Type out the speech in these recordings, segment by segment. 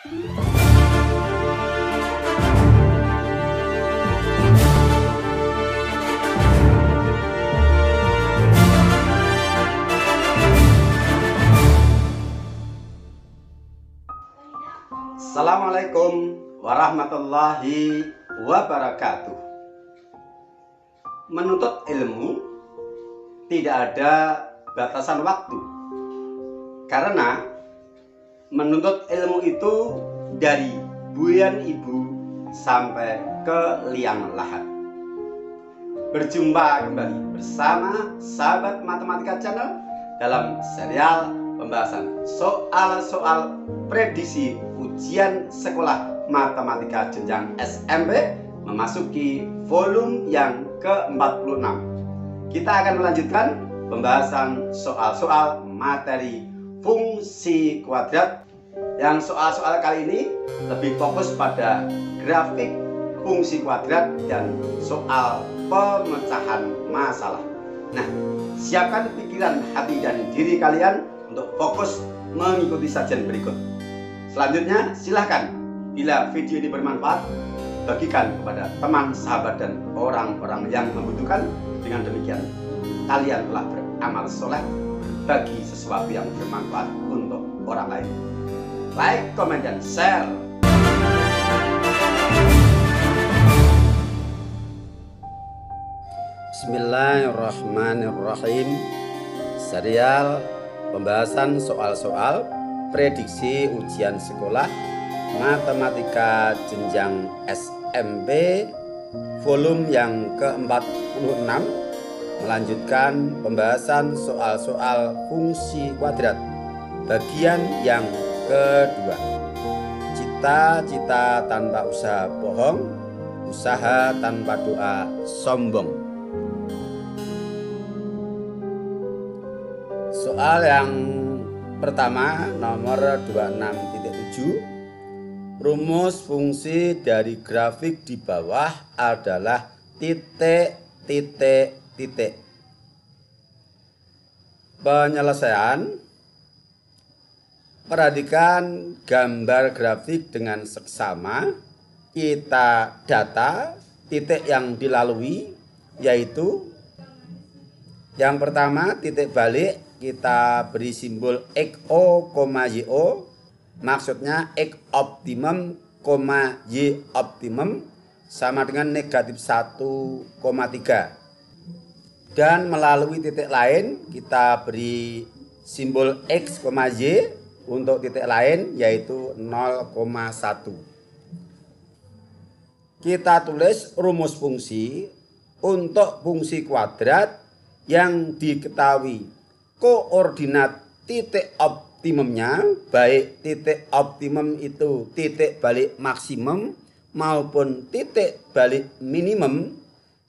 Assalamualaikum warahmatullahi wabarakatuh. Menuntut ilmu tidak ada batasan waktu, karena menuntut ilmu itu dari buyan ibu sampai ke liang lahat. Berjumpa kembali bersama sahabat Matematika Channel dalam serial pembahasan soal-soal prediksi ujian sekolah matematika jenjang SMP memasuki volume yang ke-46. Kita akan melanjutkan pembahasan soal-soal materi fungsi kuadrat, yang soal-soal kali ini lebih fokus pada grafik fungsi kuadrat dan soal pemecahan masalah. Nah, siapkan pikiran, hati, dan diri kalian untuk fokus mengikuti sajian berikut. Selanjutnya, silahkan bila video ini bermanfaat, bagikan kepada teman, sahabat, dan orang-orang yang membutuhkan. Dengan demikian, kalian telah beramal soleh, bagi sesuatu yang bermanfaat untuk orang lain. Like, komen, dan share. Bismillahirrahmanirrahim. Serial pembahasan soal-soal prediksi ujian sekolah matematika jenjang SMP volume yang ke-46 melanjutkan pembahasan soal-soal fungsi kuadrat bagian yang kedua. Cita-cita tanpa usaha bohong, usaha tanpa doa sombong. Soal yang pertama nomor 26.7. Rumus fungsi dari grafik di bawah adalah titik. Penyelesaian. Perhatikan gambar grafik dengan seksama. Kita data titik yang dilalui, yaitu yang pertama titik balik, kita beri simbol XO, YO. Maksudnya X optimum, Y optimum sama dengan negatif 1,3. Dan melalui titik lain kita beri simbol X, Y untuk titik lain, yaitu 0,1. Kita tulis rumus fungsi untuk fungsi kuadrat yang diketahui koordinat titik optimumnya, baik titik optimum itu titik balik maksimum maupun titik balik minimum,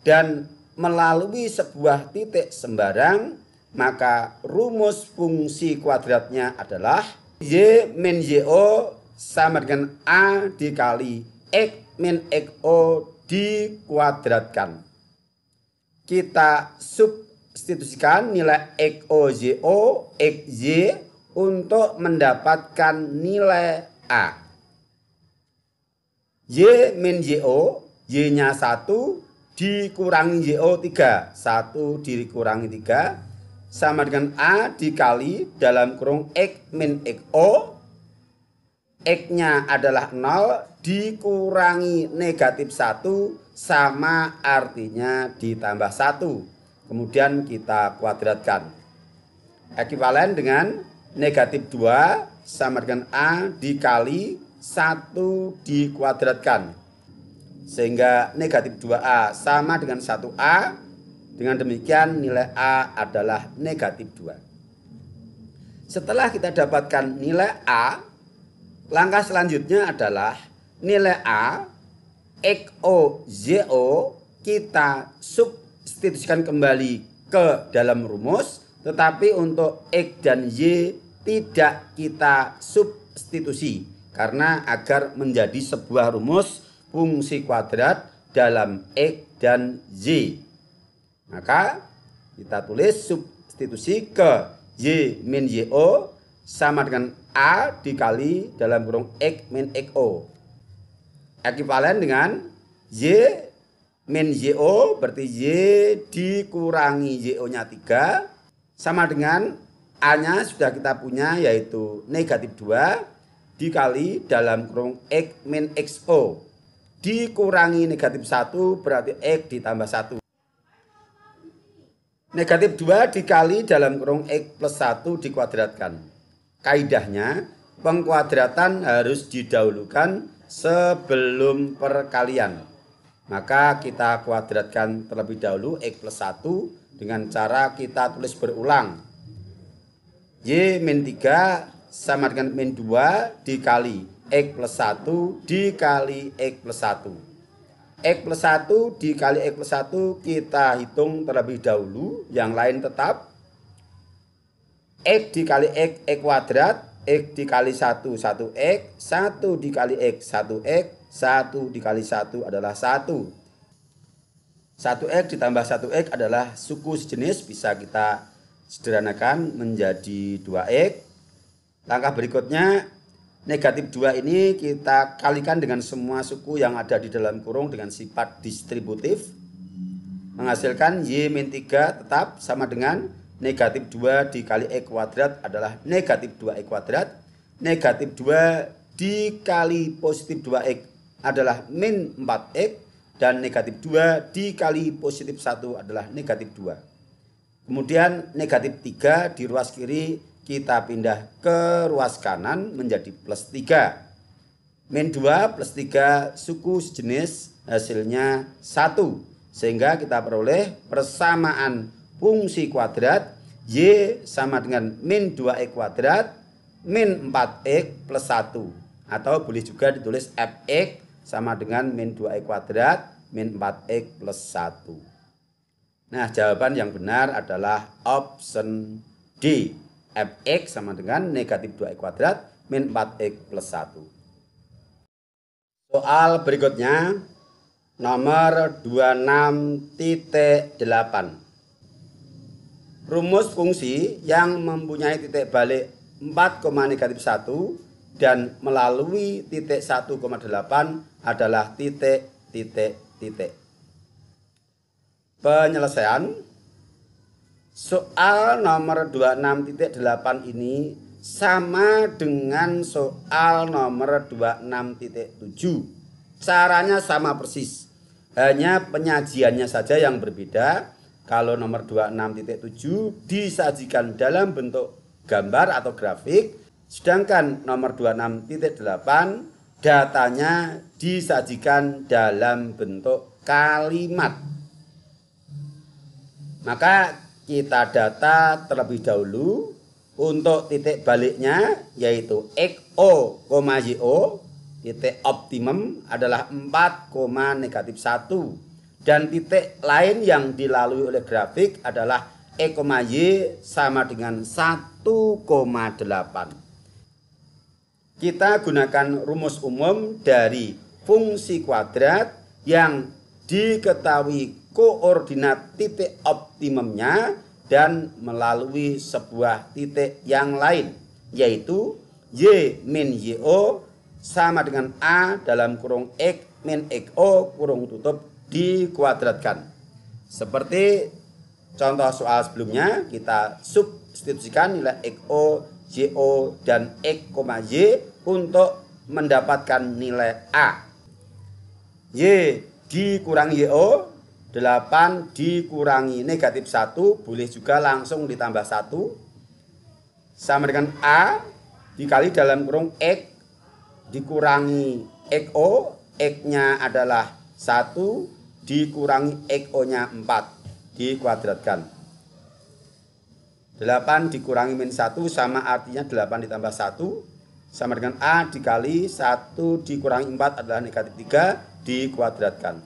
dan melalui sebuah titik sembarang, maka rumus fungsi kuadratnya adalah Y min YO sama dengan A dikali X min XO dikuadratkan. Kita substitusikan nilai XO, YO, XY untuk mendapatkan nilai A. Y min YO, Y-nya 1 dikurangi YO 3. 1 dikurangi 3 sama dengan A dikali dalam kurung X min XO. X-nya adalah 0 dikurangi negatif 1 sama artinya ditambah 1. Kemudian kita kuadratkan. Ekuivalen dengan negatif 2 sama dengan A dikali 1 dikuadratkan. Sehingga negatif 2A sama dengan 1A. Dengan demikian nilai A adalah negatif 2. Setelah kita dapatkan nilai A, langkah selanjutnya adalah nilai A, XO, YO kita substitusikan kembali ke dalam rumus. Tetapi untuk X dan Y tidak kita substitusi, karena agar menjadi sebuah rumus fungsi kuadrat dalam X dan Y, maka kita tulis substitusi ke Y min YO sama dengan A dikali dalam kurung X min XO. Ekivalen dengan Y min YO, berarti Y dikurangi YO-nya 3, sama dengan A-nya sudah kita punya, yaitu negatif 2 dikali dalam kurung X min XO. Dikurangi negatif 1 berarti X ditambah 1. Negatif 2 dikali dalam kurung X plus 1 dikuadratkan. Kaidahnya, pengkuadratan harus didahulukan sebelum perkalian. Maka kita kuadratkan terlebih dahulu X plus 1 dengan cara kita tulis berulang. Y min 3 sama dengan min 2 dikali X plus 1 dikali X plus 1. X plus 1 dikali X plus 1 kita hitung terlebih dahulu, yang lain tetap. X dikali X, X kuadrat, X dikali 1, 1X, 1 dikali X, 1X, 1 dikali 1 adalah 1. 1X ditambah 1X adalah suku sejenis, bisa kita sederhanakan menjadi 2X. Langkah berikutnya, negatif 2 ini kita kalikan dengan semua suku yang ada di dalam kurung dengan sifat distributif. Menghasilkan Y min 3 tetap sama dengan negatif 2 dikali X kuadrat adalah negatif 2X kuadrat. Negatif 2 dikali positif 2X adalah min 4X. Dan negatif 2 dikali positif 1 adalah negatif 2. Kemudian negatif 3 di ruas kiri kita pindah ke ruas kanan menjadi plus 3. Min 2 plus 3 suku sejenis, hasilnya 1. Sehingga kita peroleh persamaan fungsi kuadrat Y sama dengan min 2X kuadrat min 4X plus 1. Atau boleh juga ditulis Fx sama dengan min 2X kuadrat min 4X plus 1. Nah, jawaban yang benar adalah option D. Fx sama dengan negatif 2X kuadrat min 4X plus 1. Soal berikutnya nomor 26.8. Rumus fungsi yang mempunyai titik balik 4, negatif 1 dan melalui titik 1,8 adalah titik. Penyelesaian soal nomor 26.8 ini sama dengan soal nomor 26.7. Caranya sama persis, hanya penyajiannya saja yang berbeda. Kalau nomor 26.7 disajikan dalam bentuk gambar atau grafik, sedangkan nomor 26.8 datanya disajikan dalam bentuk kalimat. Maka kita data terlebih dahulu untuk titik baliknya, yaitu XO, YO. Titik optimum adalah 4, negatif 1. Dan titik lain yang dilalui oleh grafik adalah E, Y sama dengan 1,8. Kita gunakan rumus umum dari fungsi kuadrat yang diketahui koordinat titik optimumnya dan melalui sebuah titik yang lain, yaitu Y min YO sama dengan A dalam kurung X min XO kurung tutup dikuadratkan. Seperti contoh soal sebelumnya, kita substitusikan nilai XO, YO, dan X, Y untuk mendapatkan nilai A. Y dikurangi YO, 8 dikurangi negatif 1, boleh juga langsung ditambah 1, sama dengan A dikali dalam kurung X dikurangi XO, X-nya adalah 1, dikurangi XO-nya 4, dikuadratkan. 8 dikurangi min 1 sama artinya 8 ditambah 1 sama dengan A dikali 1 dikurangi 4 adalah negatif 3, dikuadratkan.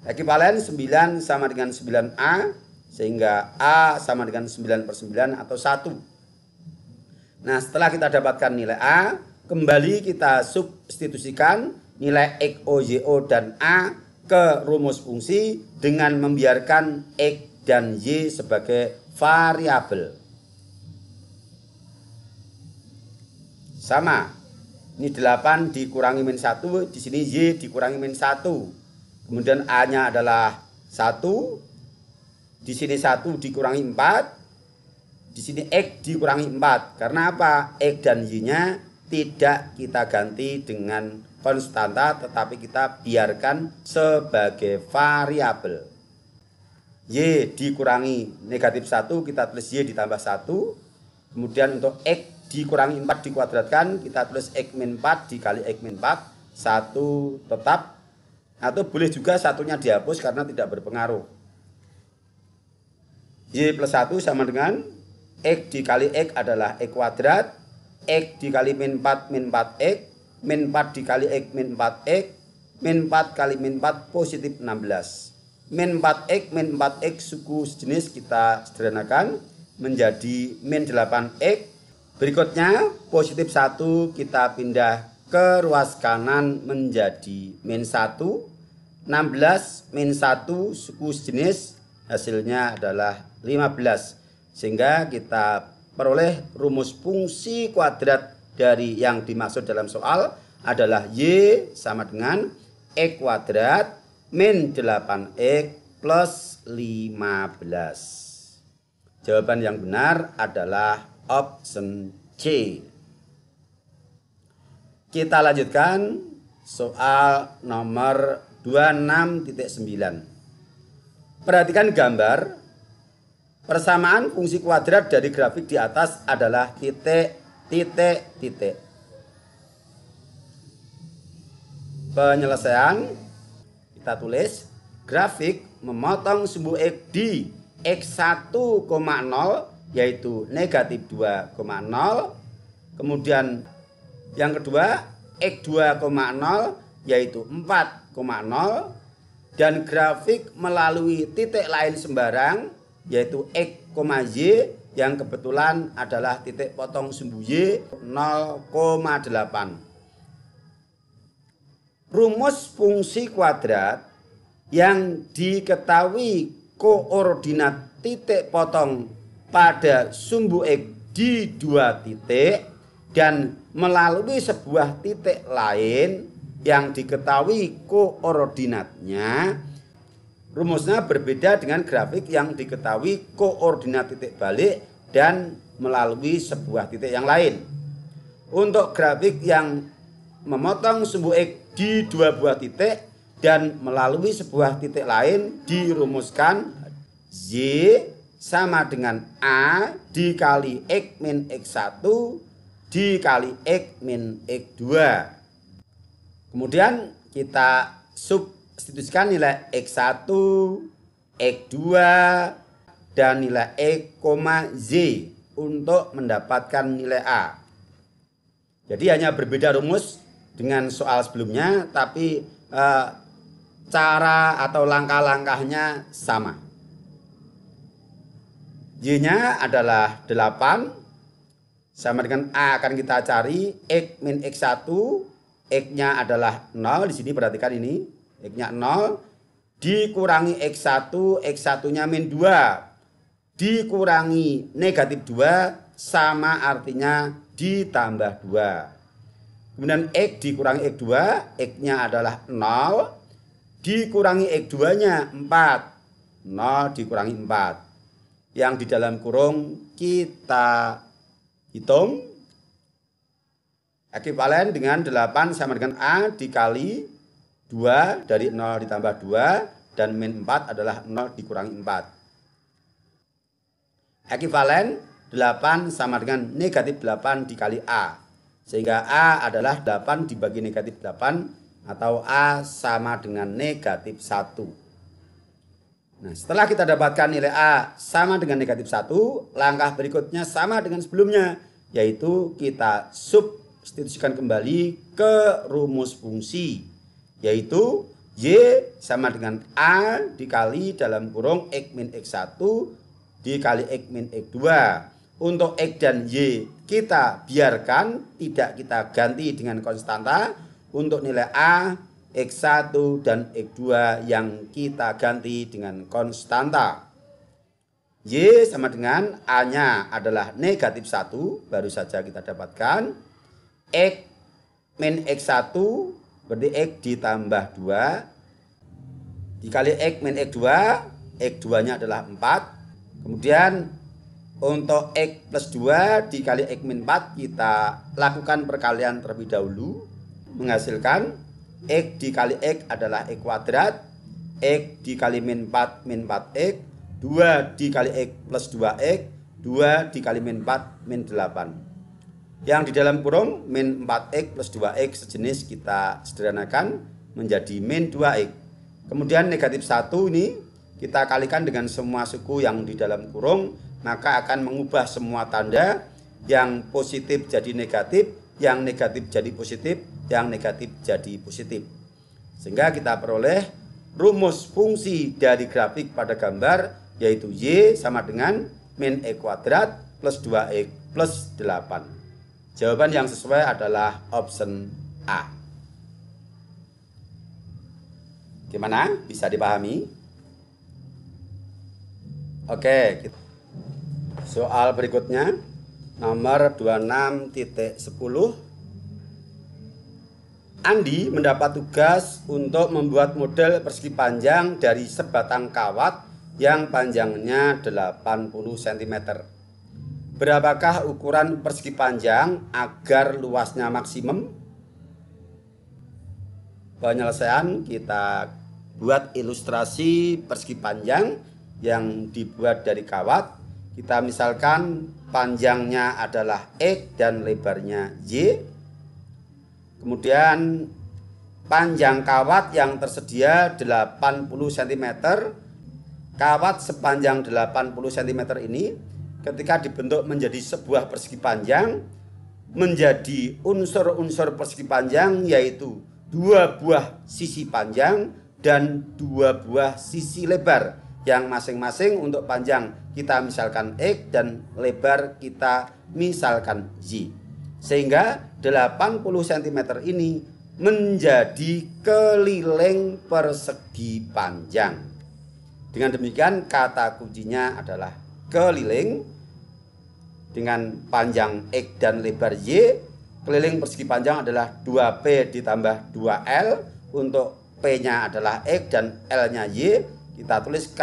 Ekivalen 9 sama dengan 9A, sehingga A sama dengan 9/9 atau 1. Nah, setelah kita dapatkan nilai A, kembali kita substitusikan nilai XO, YO, dan A ke rumus fungsi dengan membiarkan X dan Y sebagai variabel. sama. Ini 8 dikurangi min 1, di sini Y dikurangi min 1. Kemudian A-nya adalah 1, di sini 1 dikurangi 4, di sini X dikurangi 4. Karena apa? X dan Y-nya tidak kita ganti dengan konstanta, tetapi kita biarkan sebagai variabel. Y dikurangi negatif 1, kita tulis Y ditambah 1. Kemudian untuk X dikurangi 4 dikuadratkan, kita tulis X min 4 dikali X min 4. 1 tetap, atau boleh juga satunya dihapus karena tidak berpengaruh. Y plus 1 sama dengan X dikali X adalah X kuadrat. X dikali min 4 min 4X. Min 4 dikali X min 4X. Min 4 kali min 4 positif 16. Min 4X min 4X suku sejenis kita sederhanakan menjadi min 8X. Berikutnya positif 1 kita pindah ke ruas kanan menjadi min 1. 16 min 1 suku sejenis hasilnya adalah 15. Sehingga kita peroleh rumus fungsi kuadrat dari yang dimaksud dalam soal adalah Y sama dengan X kuadrat min 8X plus 15. Jawaban yang benar adalah option C. Kita lanjutkan soal nomor 26.9. Perhatikan gambar. Persamaan fungsi kuadrat dari grafik di atas adalah titik, titik, titik. Penyelesaian kita tulis grafik memotong sumbu X di X1,0 yaitu negatif 2,0. Kemudian yang kedua X2,0 yaitu 4,0. Dan grafik melalui titik lain sembarang yaitu X, Y yang kebetulan adalah titik potong sumbu Y 0,8. Rumus fungsi kuadrat yang diketahui koordinat titik potong pada sumbu X di 2 titik dan melalui sebuah titik lain yang diketahui koordinatnya, rumusnya berbeda dengan grafik yang diketahui koordinat titik balik dan melalui sebuah titik yang lain. Untuk grafik yang memotong sumbu X di 2 buah titik dan melalui sebuah titik lain dirumuskan Y sama dengan A dikali X min X1 dikali X min X2. Kemudian kita substitusikan nilai X1, X2, dan nilai X, Z untuk mendapatkan nilai A. Jadi hanya berbeda rumus dengan soal sebelumnya, tapi cara atau langkah-langkahnya sama. Y-nya adalah 8, sama dengan A akan kita cari X min X1, X-nya adalah 0, di sini perhatikan ini, X-nya 0, dikurangi X1, X1-nya min 2, dikurangi negatif 2, sama artinya ditambah 2. Kemudian X dikurangi X2, X-nya adalah 0, dikurangi X2-nya 4, 0 dikurangi 4. Yang di dalam kurung kita hitung. Ekivalen dengan 8 sama dengan A dikali 2 dari 0 ditambah 2 dan min 4 adalah 0 dikurangi 4. Ekivalen 8 sama dengan negatif 8 dikali A. Sehingga A adalah 8 dibagi negatif 8 atau A sama dengan negatif 1. Nah, setelah kita dapatkan nilai A sama dengan negatif 1, langkah berikutnya sama dengan sebelumnya, yaitu kita substitusikan kembali ke rumus fungsi, yaitu Y sama dengan A dikali dalam kurung X min X1 dikali X min X2. Untuk X dan Y kita biarkan, tidak kita ganti dengan konstanta. Untuk nilai A, X1 dan X2 yang kita ganti dengan konstanta. Y sama dengan A-nya adalah negatif 1, baru saja kita dapatkan. X min X1 berarti X ditambah 2 dikali X min X2, X2 nya adalah 4. Kemudian untuk X plus 2 dikali X min 4 kita lakukan perkalian terlebih dahulu, menghasilkan X dikali X adalah X kuadrat, X dikali min 4X, 2 dikali X plus 2X, 2 dikali min 4 min 8. Yang di dalam kurung min 4X plus 2X sejenis kita sederhanakan menjadi min 2X. Kemudian negatif 1 ini kita kalikan dengan semua suku yang di dalam kurung, maka akan mengubah semua tanda, yang positif jadi negatif, yang negatif jadi positif, yang negatif jadi positif. Sehingga kita peroleh rumus fungsi dari grafik pada gambar, yaitu Y sama dengan min X kuadrat plus 2X plus 8. Jawaban yang sesuai adalah option A. Gimana? Bisa dipahami? Oke, soal berikutnya nomor 26.10. Andi mendapat tugas untuk membuat model persegi panjang dari sebatang kawat yang panjangnya 80 cm. Berapakah ukuran persegi panjang agar luasnya maksimum? Penyelesaian kita buat ilustrasi persegi panjang yang dibuat dari kawat. Kita misalkan panjangnya adalah X dan lebarnya Y. Kemudian panjang kawat yang tersedia 80 cm. Kawat sepanjang 80 cm ini ketika dibentuk menjadi sebuah persegi panjang, menjadi unsur-unsur persegi panjang yaitu 2 buah sisi panjang dan 2 buah sisi lebar, yang masing-masing untuk panjang kita misalkan X dan lebar kita misalkan Y. Sehingga 80 cm ini menjadi keliling persegi panjang. Dengan demikian kata kuncinya adalah keliling. Dengan panjang X dan lebar Y, keliling persegi panjang adalah 2P ditambah 2L. Untuk P-nya adalah X dan L-nya Y. Kita tulis K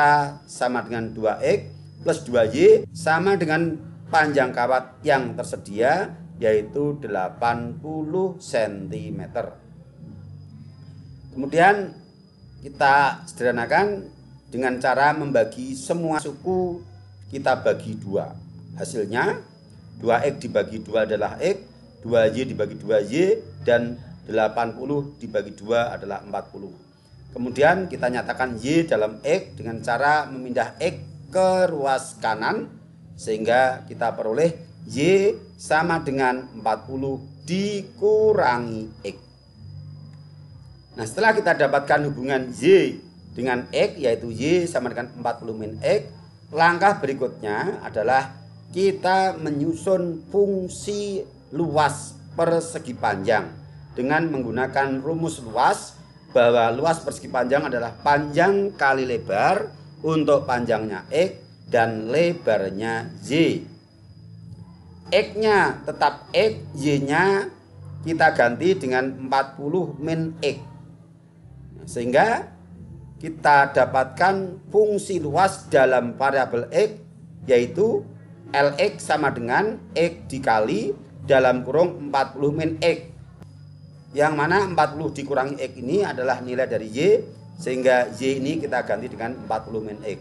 sama dengan 2X plus 2Y sama dengan panjang kawat yang tersedia yaitu 80 cm. Kemudian kita sederhanakan dengan cara membagi semua suku, kita bagi 2. Hasilnya 2X dibagi 2 adalah X, 2Y dibagi 2Y, dan 80 dibagi 2 adalah 40. Kemudian kita nyatakan Y dalam X dengan cara memindah X ke ruas kanan, sehingga kita peroleh Y sama dengan 40 dikurangi X. Nah, setelah kita dapatkan hubungan Y dengan X yaitu Y sama dengan 40 min X, langkah berikutnya adalah kita menyusun fungsi luas persegi panjang dengan menggunakan rumus luas, bahwa luas persegi panjang adalah panjang kali lebar untuk panjangnya X dan lebarnya Y. X-nya tetap X, Y-nya kita ganti dengan 40 min X. Sehingga kita dapatkan fungsi luas dalam variabel X yaitu Lx sama dengan X dikali dalam kurung 40 min X. Yang mana 40 dikurangi X ini adalah nilai dari Y, sehingga Y ini kita ganti dengan 40 min X.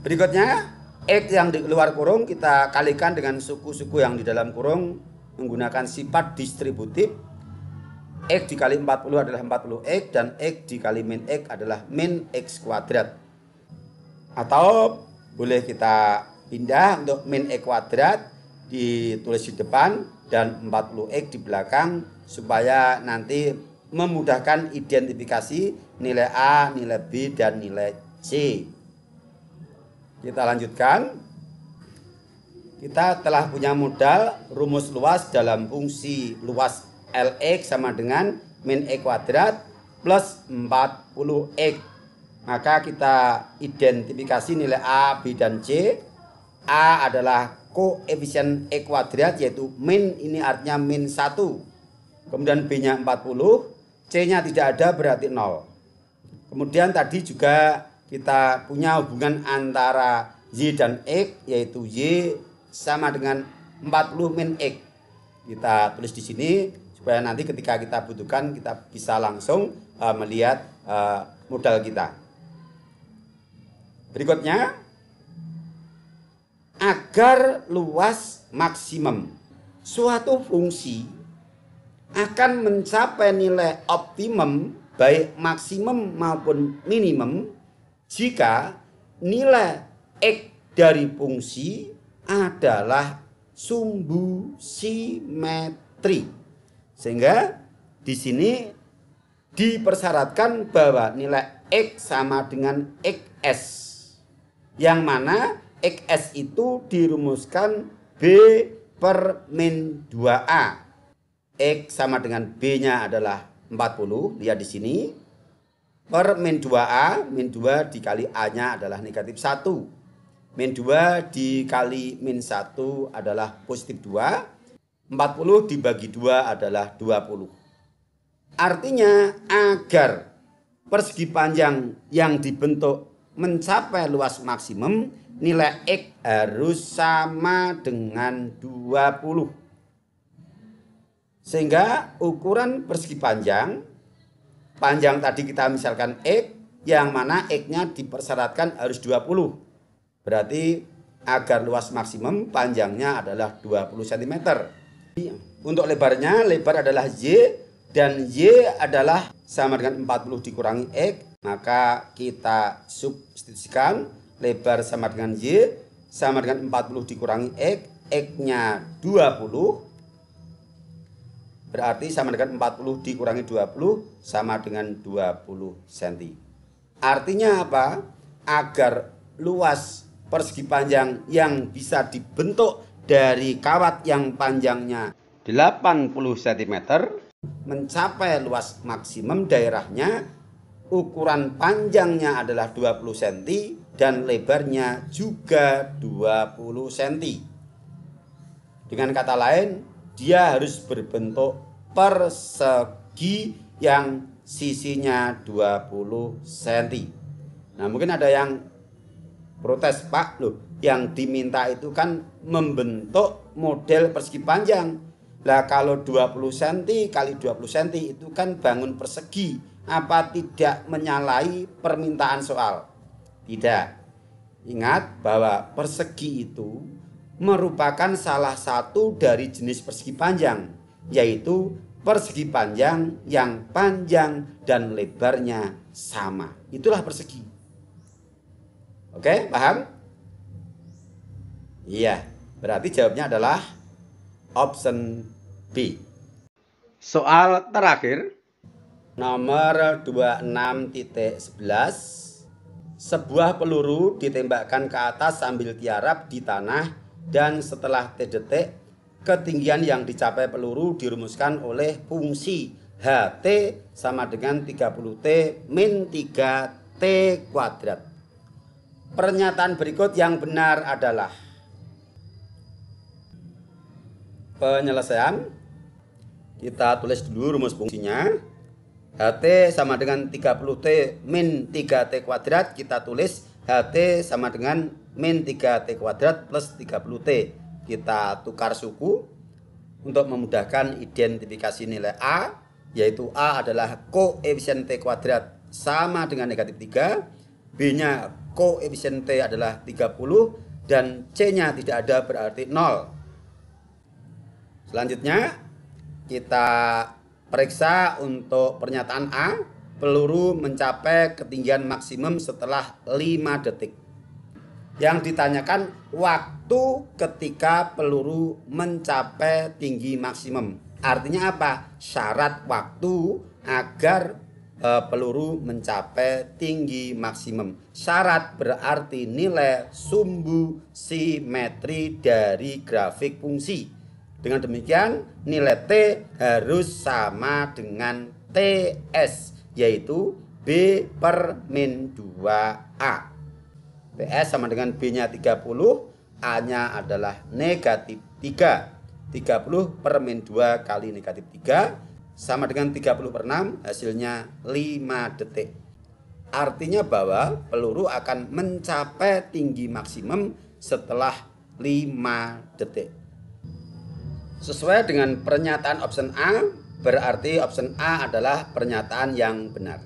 Berikutnya X yang di luar kurung kita kalikan dengan suku-suku yang di dalam kurung menggunakan sifat distributif. X dikali 40 adalah 40X dan X dikali min X adalah min X kuadrat. Atau boleh kita pindah untuk min X kuadrat ditulis di depan dan 40X di belakang supaya nanti memudahkan identifikasi nilai A, nilai B, dan nilai C. Kita lanjutkan. Kita telah punya modal rumus luas dalam fungsi luas Lx sama dengan min X kuadrat plus 40X. Maka kita identifikasi nilai A, B, dan C. A adalah koefisien E kuadrat, yaitu min ini artinya min 1. Kemudian B-nya 40, C-nya tidak ada berarti 0. Kemudian tadi juga kita punya hubungan antara Y dan X, yaitu Y sama dengan 40 min X. Kita tulis di sini supaya nanti ketika kita butuhkan kita bisa langsung melihat modal kita. Berikutnya, agar luas maksimum suatu fungsi akan mencapai nilai optimum baik maksimum maupun minimum jika nilai X dari fungsi adalah sumbu simetri. Sehingga di sini dipersyaratkan bahwa nilai X sama dengan XS, yang mana XS itu dirumuskan B per min 2A. X sama dengan B-nya adalah 40, lihat di sini. Per min 2A, min 2 dikali A-nya adalah negatif 1. Min 2 dikali min 1 adalah positif 2. 40 dibagi 2 adalah 20. Artinya agar persegi panjang yang dibentuk mencapai luas maksimum, nilai X harus sama dengan 20. Sehingga ukuran persegi panjang tadi kita misalkan X, yang mana X-nya dipersyaratkan harus 20. Berarti agar luas maksimum panjangnya adalah 20 cm. Untuk lebarnya, lebar adalah Y, dan Y adalah sama dengan 40 dikurangi X. Maka kita substitusikan lebar sama dengan Y sama dengan 40 dikurangi X. X-nya 20. Berarti sama dengan 40 dikurangi 20 sama dengan 20 cm. Artinya apa? Agar luas persegi panjang yang bisa dibentuk dari kawat yang panjangnya 80 cm mencapai luas maksimum daerahnya, ukuran panjangnya adalah 20 cm dan lebarnya juga 20 cm. Dengan kata lain, dia harus berbentuk persegi yang sisinya 20 cm. Nah, mungkin ada yang protes, Pak, loh, yang diminta itu kan membentuk model persegi panjang. Lah kalau 20 cm kali 20 cm itu kan bangun persegi. Apa tidak menyalahi permintaan soal? Tidak. Ingat bahwa persegi itu merupakan salah satu dari jenis persegi panjang, yaitu persegi panjang yang panjang dan lebarnya sama. Itulah persegi. Oke, paham? Iya, berarti jawabnya adalah option B. Soal terakhir, Nomor 26.11. Sebuah peluru ditembakkan ke atas sambil tiarap di tanah, dan setelah T detik ketinggian yang dicapai peluru dirumuskan oleh fungsi HT sama dengan 30T min 3T kuadrat. Pernyataan berikut yang benar adalah: penyelesaian. Kita tulis dulu rumus fungsinya. HT sama dengan 30T min 3T kuadrat. Kita tulis HT sama dengan min 3T kuadrat plus 30T. Kita tukar suku untuk memudahkan identifikasi nilai A, yaitu A adalah koefisien T kuadrat sama dengan negatif 3, B-nya koefisien T adalah 30, dan C-nya tidak ada berarti 0. Selanjutnya kita periksa untuk pernyataan A, peluru mencapai ketinggian maksimum setelah 5 detik. Yang ditanyakan waktu ketika peluru mencapai tinggi maksimum. Artinya apa? Syarat waktu agar peluru mencapai tinggi maksimum. Syarat berarti nilai sumbu simetri dari grafik fungsi. Dengan demikian nilai T harus sama dengan TS, yaitu B per min 2A. TS sama dengan B-nya 30, A-nya adalah negatif 3. 30 per min 2 kali negatif 3 sama dengan 30 per 6, hasilnya 5 detik. Artinya bahwa peluru akan mencapai tinggi maksimum setelah 5 detik. Sesuai dengan pernyataan option A, berarti option A adalah pernyataan yang benar.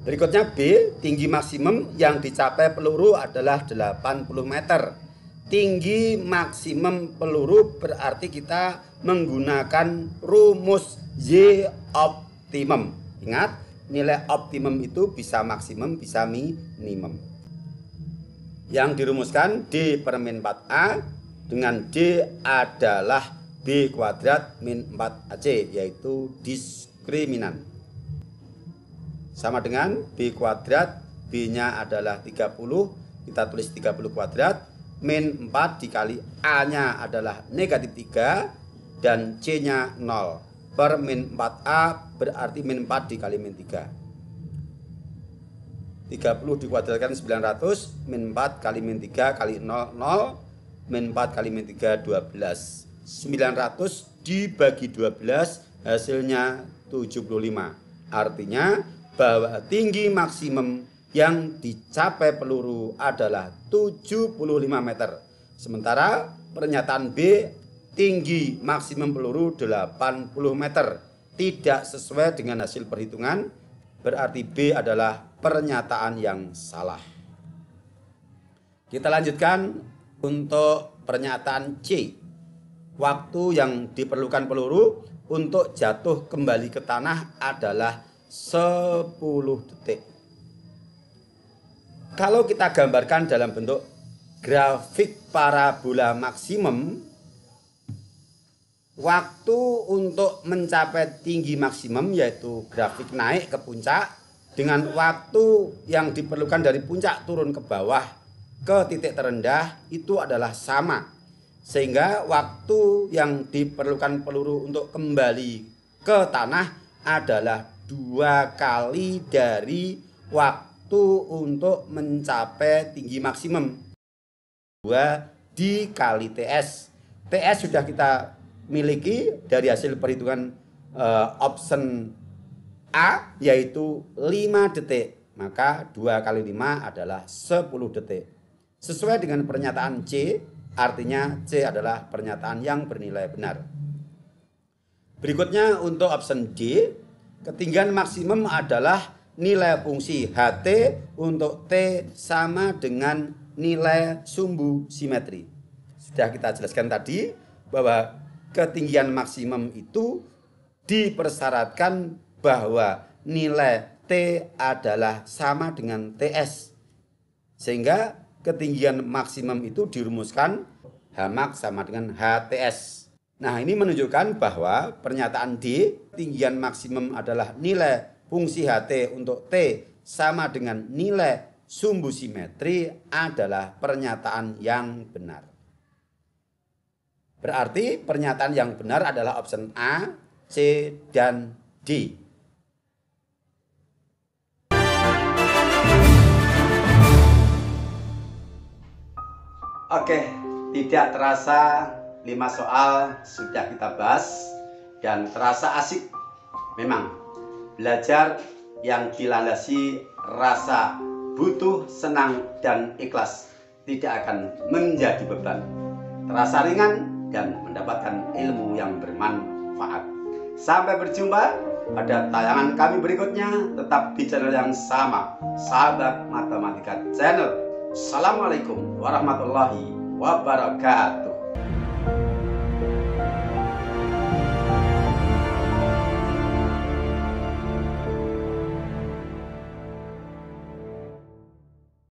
Berikutnya B, tinggi maksimum yang dicapai peluru adalah 80 meter. Tinggi maksimum peluru berarti kita menggunakan rumus Y optimum. Ingat, nilai optimum itu bisa maksimum, bisa minimum. Yang dirumuskan D per min 4A dengan D adalah B kuadrat min 4AC, yaitu diskriminan. Sama dengan B kuadrat, B-nya adalah 30, kita tulis 30 kuadrat, min 4 dikali A-nya adalah negatif 3, dan C-nya 0. Per min 4A berarti min 4 dikali min 3. 30 dikuadratkan 900, min 4 kali min 3 kali 0, 0. Min 4 kali min 3, 12. 900 dibagi 12, hasilnya 75. Artinya bahwa tinggi maksimum yang dicapai peluru adalah 75 meter. Sementara pernyataan B, tinggi maksimum peluru 80 meter. Tidak sesuai dengan hasil perhitungan, berarti B adalah pernyataan yang salah. Kita lanjutkan untuk pernyataan C. Waktu yang diperlukan peluru untuk jatuh kembali ke tanah adalah 10 detik. Kalau kita gambarkan dalam bentuk grafik parabola maksimum, waktu untuk mencapai tinggi maksimum yaitu grafik naik ke puncak dengan waktu yang diperlukan dari puncak turun ke bawah ke titik terendah itu adalah sama, sehingga waktu yang diperlukan peluru untuk kembali ke tanah adalah 2 kali dari waktu untuk mencapai tinggi maksimum, 2 dikali TS. TS sudah kita miliki dari hasil perhitungan option A, yaitu 5 detik, maka 2 kali 5 adalah 10 detik. Sesuai dengan pernyataan C, artinya C adalah pernyataan yang bernilai benar. Berikutnya untuk option D, ketinggian maksimum adalah nilai fungsi HT untuk T sama dengan nilai sumbu simetri. Sudah kita jelaskan tadi bahwa ketinggian maksimum itu dipersyaratkan bahwa nilai T adalah sama dengan TS. Sehingga ketinggian maksimum itu dirumuskan Hmax sama dengan HTS. Nah, ini menunjukkan bahwa pernyataan D, ketinggian maksimum adalah nilai fungsi HT untuk T sama dengan nilai sumbu simetri adalah pernyataan yang benar. Berarti pernyataan yang benar adalah option A, C, dan D. Oke, tidak terasa 5 soal sudah kita bahas dan terasa asik. Memang belajar yang dilandasi rasa butuh, senang, dan ikhlas tidak akan menjadi beban. Terasa ringan dan mendapatkan ilmu yang bermanfaat. Sampai berjumpa pada tayangan kami berikutnya, tetap di channel yang sama, Sahabat Matematika Channel. Assalamualaikum warahmatullahi wabarakatuh.